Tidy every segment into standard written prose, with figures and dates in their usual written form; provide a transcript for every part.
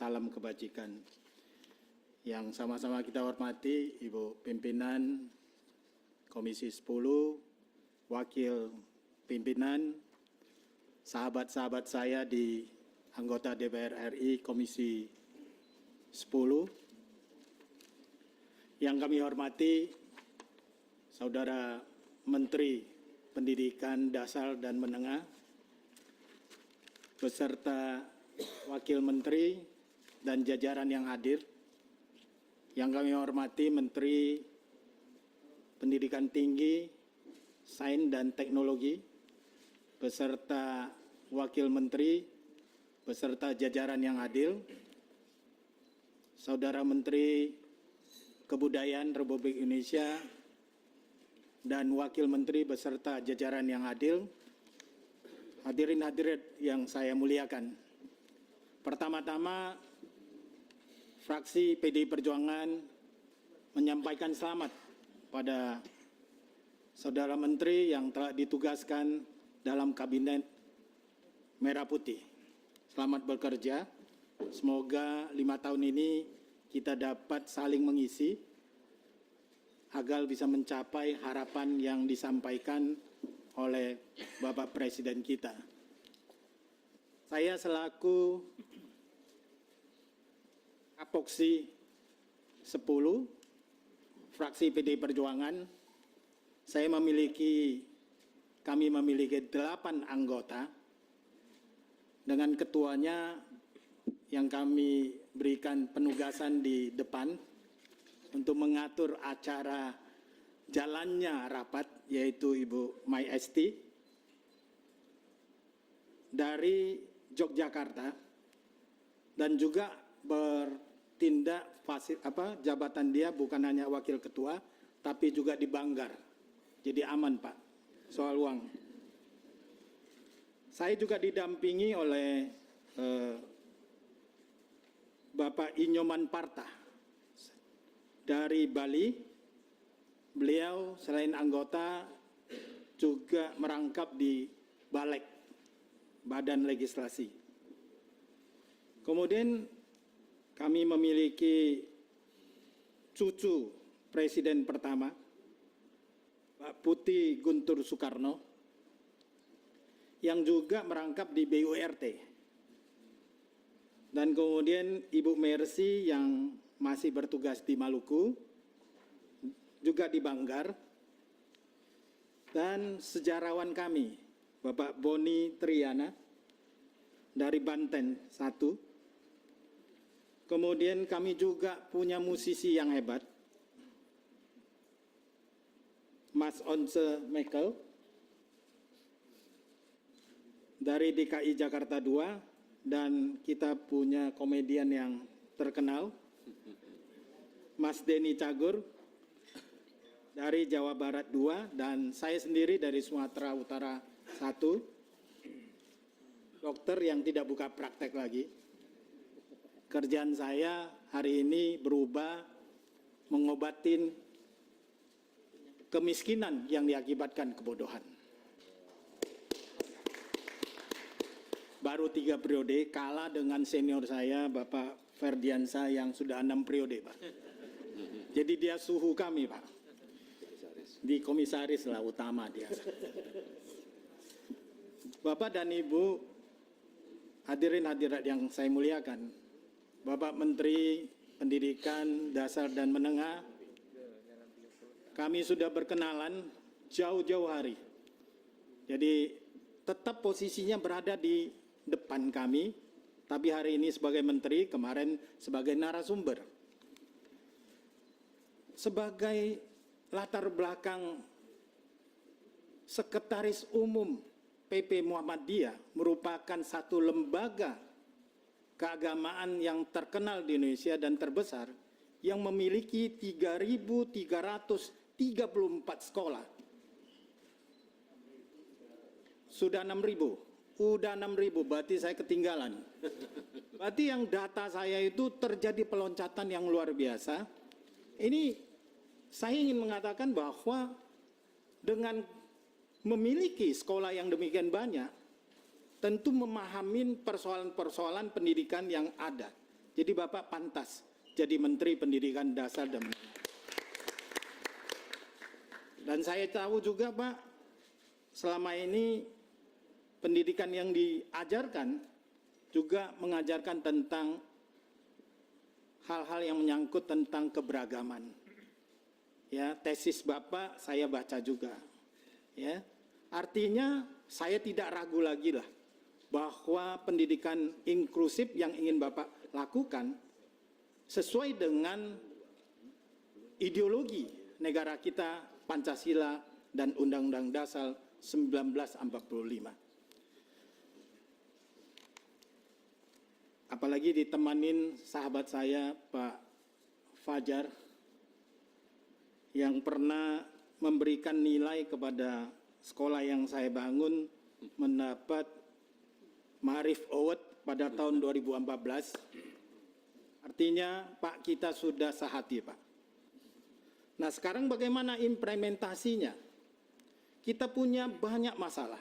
salam kebajikan. Yang sama-sama kita hormati Ibu Pimpinan Komisi 10, Wakil Pimpinan, sahabat-sahabat saya di anggota DPR RI Komisi 10, yang kami hormati Saudara Menteri Pendidikan Dasar dan Menengah, beserta Wakil Menteri dan jajaran yang hadir, yang kami hormati Menteri Pendidikan Tinggi, Sains dan Teknologi, beserta Wakil Menteri, beserta jajaran yang hadir, Saudara Menteri Kebudayaan Republik Indonesia, dan Wakil Menteri beserta jajaran yang hadir, hadirin hadirat yang saya muliakan. Pertama-tama, fraksi PDI Perjuangan menyampaikan selamat pada Saudara Menteri yang telah ditugaskan dalam Kabinet Merah Putih. Selamat bekerja, semoga 5 tahun ini kita dapat saling mengisi agar bisa mencapai harapan yang disampaikan oleh Bapak Presiden kita. Saya selaku Kapoksi 10, fraksi PDI Perjuangan, kami memiliki 8 anggota, dengan ketuanya yang kami berikan penugasan di depan untuk mengatur acara jalannya rapat, yaitu Ibu Mai Esti dari Yogyakarta, dan juga bertindak jabatan dia bukan hanya wakil ketua, tapi juga di Banggar. Jadi aman Pak, soal uang. Saya juga didampingi oleh Bapak Inyoman Parta dari Bali. Beliau selain anggota juga merangkap di Balek, Badan Legislasi. Kemudian kami memiliki cucu Presiden pertama, Pak Putih Guntur Soekarno, yang juga merangkap di BURT. Dan kemudian Ibu Mercy yang masih bertugas di Maluku, juga di Banggar. Dan sejarawan kami, Bapak Boni Triana dari Banten 1. Kemudian kami juga punya musisi yang hebat, Mas Once Mekel dari DKI Jakarta 2, dan kita punya komedian yang terkenal, Mas Denny Cagur dari Jawa Barat 2, dan saya sendiri dari Sumatera Utara 1, dokter yang tidak buka praktek lagi. Kerjaan saya hari ini berubah mengobatin kemiskinan yang diakibatkan kebodohan. Baru 3 periode, kalah dengan senior saya, Bapak Ferdiansa yang sudah 6 periode, Pak. Jadi dia suhu kami, Pak. Di komisaris lah utama dia. Bapak dan Ibu, hadirin hadirat yang saya muliakan, Bapak Menteri Pendidikan Dasar dan Menengah, kami sudah berkenalan jauh-jauh hari. Jadi tetap posisinya berada di depan kami, tapi hari ini sebagai menteri, kemarin sebagai narasumber. Sebagai latar belakang, Sekretaris Umum PP Muhammadiyah merupakan satu lembaga keagamaan yang terkenal di Indonesia dan terbesar, yang memiliki 3.334 sekolah. Sudah 6.000, berarti saya ketinggalan. Berarti yang data saya itu terjadi peloncatan yang luar biasa. Ini saya ingin mengatakan bahwa dengan memiliki sekolah yang demikian banyak, tentu memahami persoalan-persoalan pendidikan yang ada. Jadi Bapak pantas jadi Menteri Pendidikan Dasar dan Menengah. Dan saya tahu juga Pak, selama ini pendidikan yang diajarkan juga mengajarkan tentang hal-hal yang menyangkut tentang keberagaman. Ya, tesis Bapak saya baca juga. Ya, artinya saya tidak ragu lagi lah bahwa pendidikan inklusif yang ingin Bapak lakukan sesuai dengan ideologi negara kita Pancasila dan Undang-Undang Dasar 1945. Apalagi ditemanin sahabat saya Pak Fajar yang pernah memberikan nilai kepada sekolah yang saya bangun mendapat Ma'arif Award pada tahun 2014. Artinya Pak, kita sudah sehati Pak. Nah sekarang bagaimana implementasinya? Kita punya banyak masalah.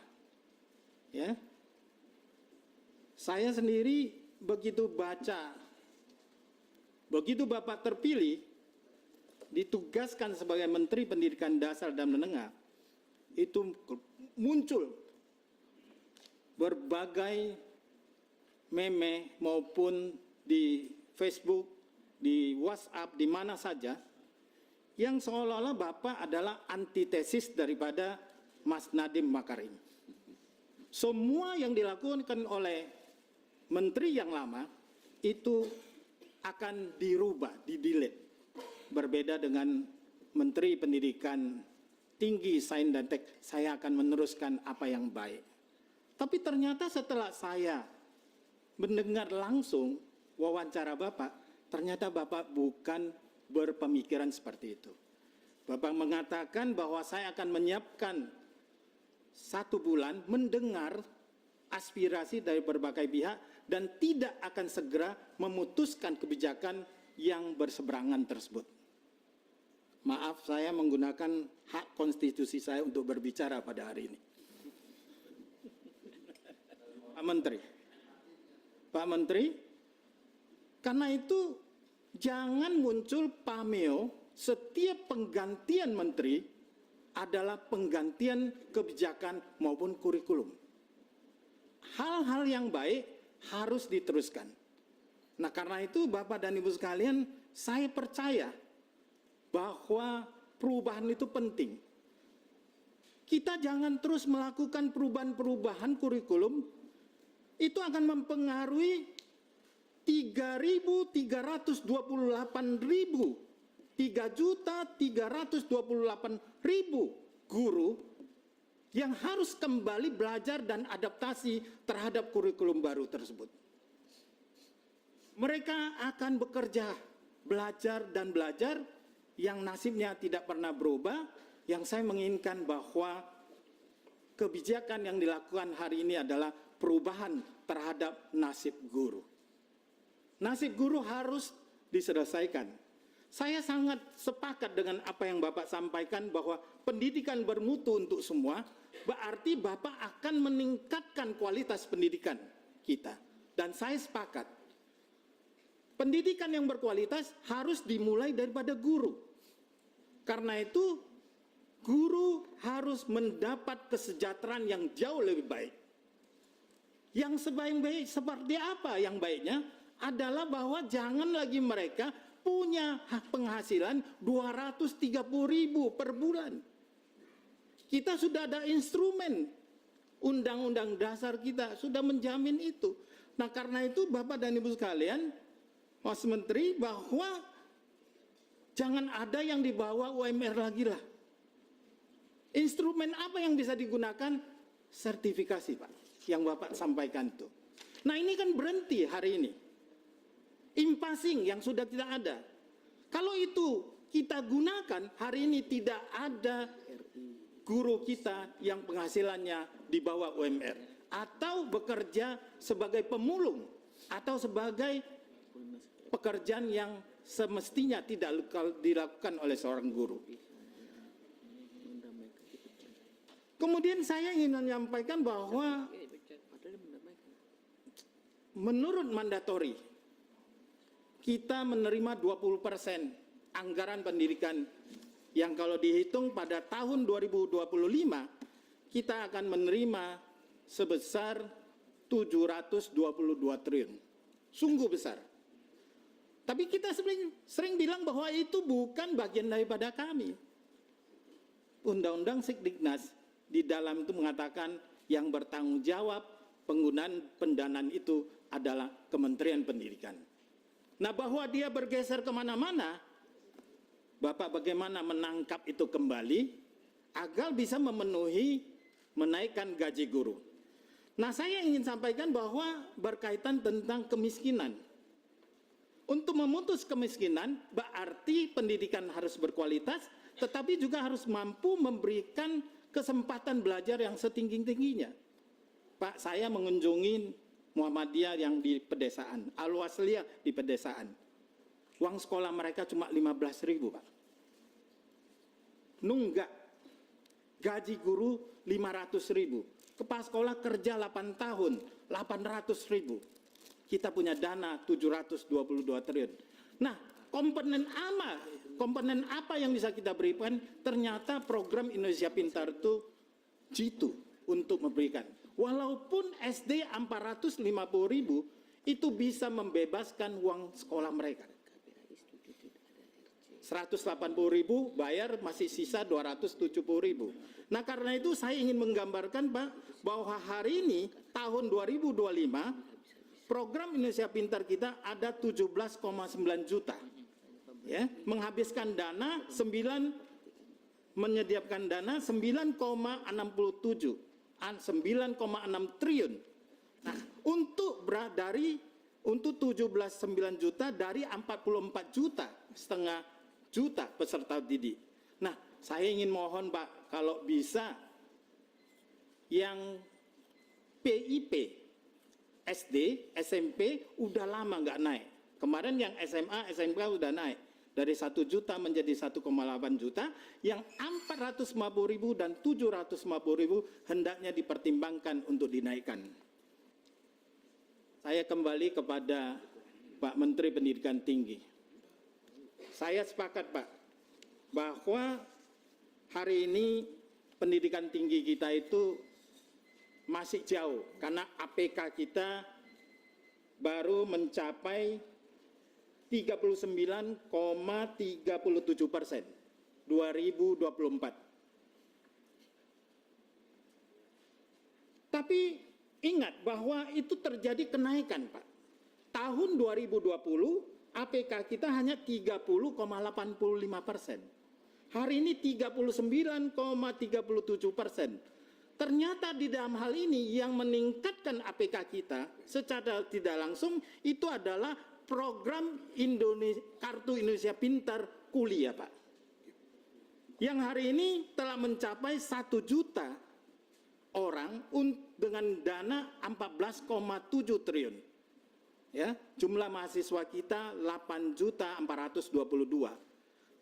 Ya, saya sendiri begitu baca, begitu Bapak terpilih, ditugaskan sebagai Menteri Pendidikan Dasar dan Menengah, itu muncul berbagai meme maupun di Facebook, di WhatsApp, di mana saja, yang seolah-olah Bapak adalah antitesis daripada Mas Nadiem Makarim. Semua yang dilakukan oleh Menteri yang lama itu akan dirubah, di-delete. Berbeda dengan Menteri Pendidikan Tinggi, Sains dan Tek, saya akan meneruskan apa yang baik. Tapi ternyata setelah saya mendengar langsung wawancara Bapak, ternyata Bapak bukan berpemikiran seperti itu. Bapak mengatakan bahwa saya akan menyiapkan 1 bulan mendengar aspirasi dari berbagai pihak dan tidak akan segera memutuskan kebijakan yang berseberangan tersebut. Maaf, saya menggunakan hak konstitusi saya untuk berbicara pada hari ini. Pak Menteri, karena itu jangan muncul pameo setiap penggantian menteri adalah penggantian kebijakan maupun kurikulum. Hal-hal yang baik harus diteruskan. Nah karena itu Bapak dan Ibu sekalian, saya percaya bahwa perubahan itu penting. Kita jangan terus melakukan perubahan-perubahan kurikulum, itu akan mempengaruhi 3.328.000 guru yang harus kembali belajar dan adaptasi terhadap kurikulum baru tersebut. Mereka akan bekerja, belajar dan belajar yang nasibnya tidak pernah berubah. Yang saya menginginkan bahwa kebijakan yang dilakukan hari ini adalah perubahan terhadap nasib guru. Nasib guru harus diselesaikan. Saya sangat sepakat dengan apa yang Bapak sampaikan bahwa pendidikan bermutu untuk semua, berarti Bapak akan meningkatkan kualitas pendidikan kita. Dan saya sepakat, pendidikan yang berkualitas harus dimulai daripada guru. Karena itu, guru harus mendapat kesejahteraan yang jauh lebih baik. Yang sebaik-baik seperti apa yang baiknya? Adalah bahwa jangan lagi mereka punya penghasilan 230.000 per bulan. Kita sudah ada instrumen, Undang-Undang Dasar kita sudah menjamin itu. Nah karena itu Bapak dan Ibu sekalian, Mas Menteri, bahwa jangan ada yang dibawa UMR lagi lah. Instrumen apa yang bisa digunakan? Sertifikasi Pak, yang Bapak sampaikan itu. Nah ini kan berhenti hari ini. Impasing yang sudah tidak ada. Kalau itu kita gunakan, hari ini tidak ada guru kita yang penghasilannya di bawah UMR. Atau bekerja sebagai pemulung. Atau sebagai pekerjaan yang semestinya tidak dilakukan oleh seorang guru. Kemudian saya ingin menyampaikan bahwa menurut mandatori, kita menerima 20% anggaran pendidikan yang kalau dihitung pada tahun 2025 kita akan menerima sebesar 722 triliun. Sungguh besar. Tapi kita sering bilang bahwa itu bukan bagian daripada kami. Undang-Undang Sikdiknas di dalam itu mengatakan yang bertanggung jawab penggunaan pendanaan itu adalah Kementerian Pendidikan. Nah, bahwa dia bergeser kemana-mana, Bapak bagaimana menangkap itu kembali agar bisa menaikkan gaji guru. Nah, saya ingin sampaikan bahwa berkaitan tentang kemiskinan. Untuk memutus kemiskinan berarti pendidikan harus berkualitas, tetapi juga harus mampu memberikan kesempatan belajar yang setinggi-tingginya. Pak, saya mengunjungi Muhammadiyah yang di pedesaan, Al-Wasliyah di pedesaan. Uang sekolah mereka cuma 15.000, Pak. Nunggak. Gaji guru 500.000. Kepala sekolah kerja 8 tahun, 800.000. Kita punya dana 722 triliun. Nah, komponen apa yang bisa kita berikan? Ternyata program Indonesia Pintar itu jitu untuk memberikan. Walaupun SD 450.000 itu bisa membebaskan uang sekolah mereka. 180.000 bayar masih sisa 270.000. Nah, karena itu saya ingin menggambarkan, Pak, bahwa hari ini tahun 2025 program Indonesia Pintar kita ada 17,9 juta. Ya, menyediakan dana 9,6 triliun. Nah, untuk 17,9 juta dari 44,5 juta peserta didik. Nah, saya ingin mohon, Pak, kalau bisa yang PIP SD, SMP udah lama nggak naik. Kemarin yang SMA, SMK udah naik dari 1 juta menjadi 1,8 juta. Yang 450.000 dan 750.000 hendaknya dipertimbangkan untuk dinaikkan. Saya kembali kepada Pak Menteri Pendidikan Tinggi. Saya sepakat, Pak, bahwa hari ini pendidikan tinggi kita itu masih jauh karena APK kita baru mencapai 39,37% 2024. Tapi ingat bahwa itu terjadi kenaikan, Pak. Tahun 2020 APK kita hanya 30,85%. Hari ini 39,37%. Ternyata di dalam hal ini yang meningkatkan APK kita secara tidak langsung itu adalah program Kartu Indonesia Pintar Kuliah, Pak. Yang hari ini telah mencapai 1 juta orang dengan dana 14,7 triliun. Ya, jumlah mahasiswa kita 8.422.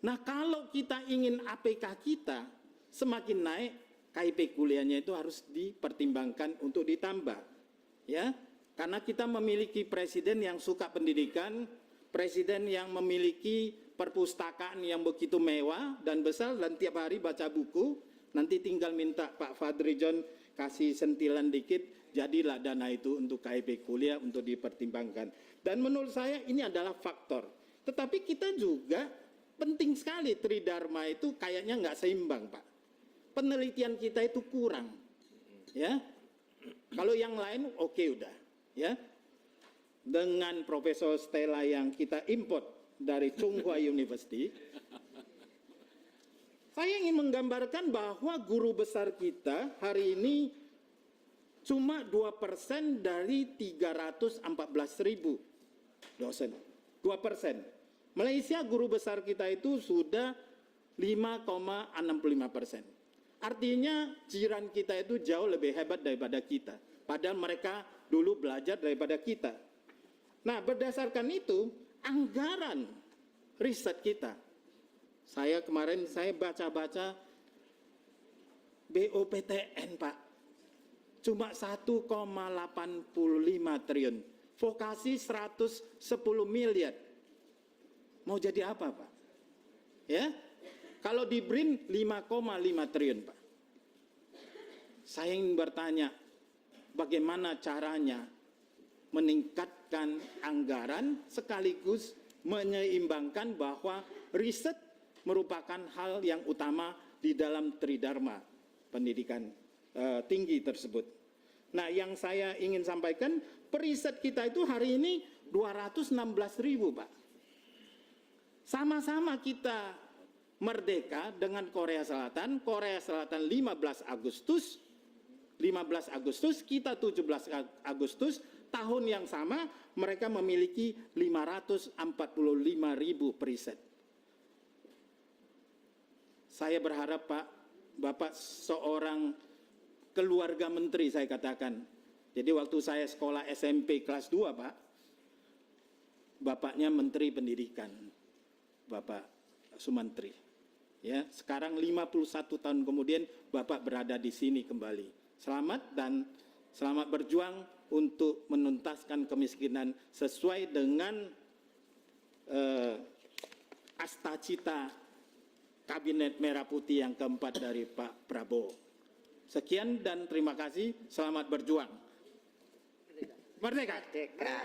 Nah, kalau kita ingin APK kita semakin naik, KIP kuliahnya itu harus dipertimbangkan untuk ditambah, ya, karena kita memiliki presiden yang suka pendidikan, presiden yang memiliki perpustakaan yang begitu mewah dan besar dan tiap hari baca buku. Nanti tinggal minta Pak Fadrijon kasih sentilan dikit, jadilah dana itu untuk KIP kuliah untuk dipertimbangkan. Dan menurut saya ini adalah faktor. Tetapi kita juga penting sekali Tridharma itu kayaknya nggak seimbang, Pak. Penelitian kita itu kurang, ya. Kalau yang lain oke udah, ya. Dengan Profesor Stella yang kita import dari Tsinghua University, saya ingin menggambarkan bahwa guru besar kita hari ini cuma 2% dari 314.000 dosen. 2%. Malaysia guru besar kita itu sudah 5,65%. Artinya jiran kita itu jauh lebih hebat daripada kita. Padahal mereka dulu belajar daripada kita. Nah, berdasarkan itu, anggaran riset kita. Kemarin saya baca-baca BOPTN, Pak. Cuma 1,85 triliun. Vokasi 110 miliar. Mau jadi apa, Pak? Ya, kalau di BRIN 5,5 triliun, Pak. Saya ingin bertanya, bagaimana caranya meningkatkan anggaran sekaligus menyeimbangkan bahwa riset merupakan hal yang utama di dalam tridharma pendidikan tinggi tersebut. Nah, yang saya ingin sampaikan, periset kita itu hari ini 216.000, Pak. Sama-sama kita merdeka dengan Korea Selatan 15 Agustus, kita 17 Agustus, tahun yang sama mereka memiliki 545.000 periset. Saya berharap, Pak, Bapak seorang keluarga menteri, saya katakan. Jadi waktu saya sekolah SMP kelas 2, Pak, bapaknya menteri pendidikan, Bapak Sumantri. Ya, sekarang 51 tahun kemudian Bapak berada di sini kembali. Selamat dan selamat berjuang untuk menuntaskan kemiskinan sesuai dengan asta-cita Kabinet Merah Putih yang keempat dari Pak Prabowo. Sekian dan terima kasih. Selamat berjuang. Merdeka. Merdeka.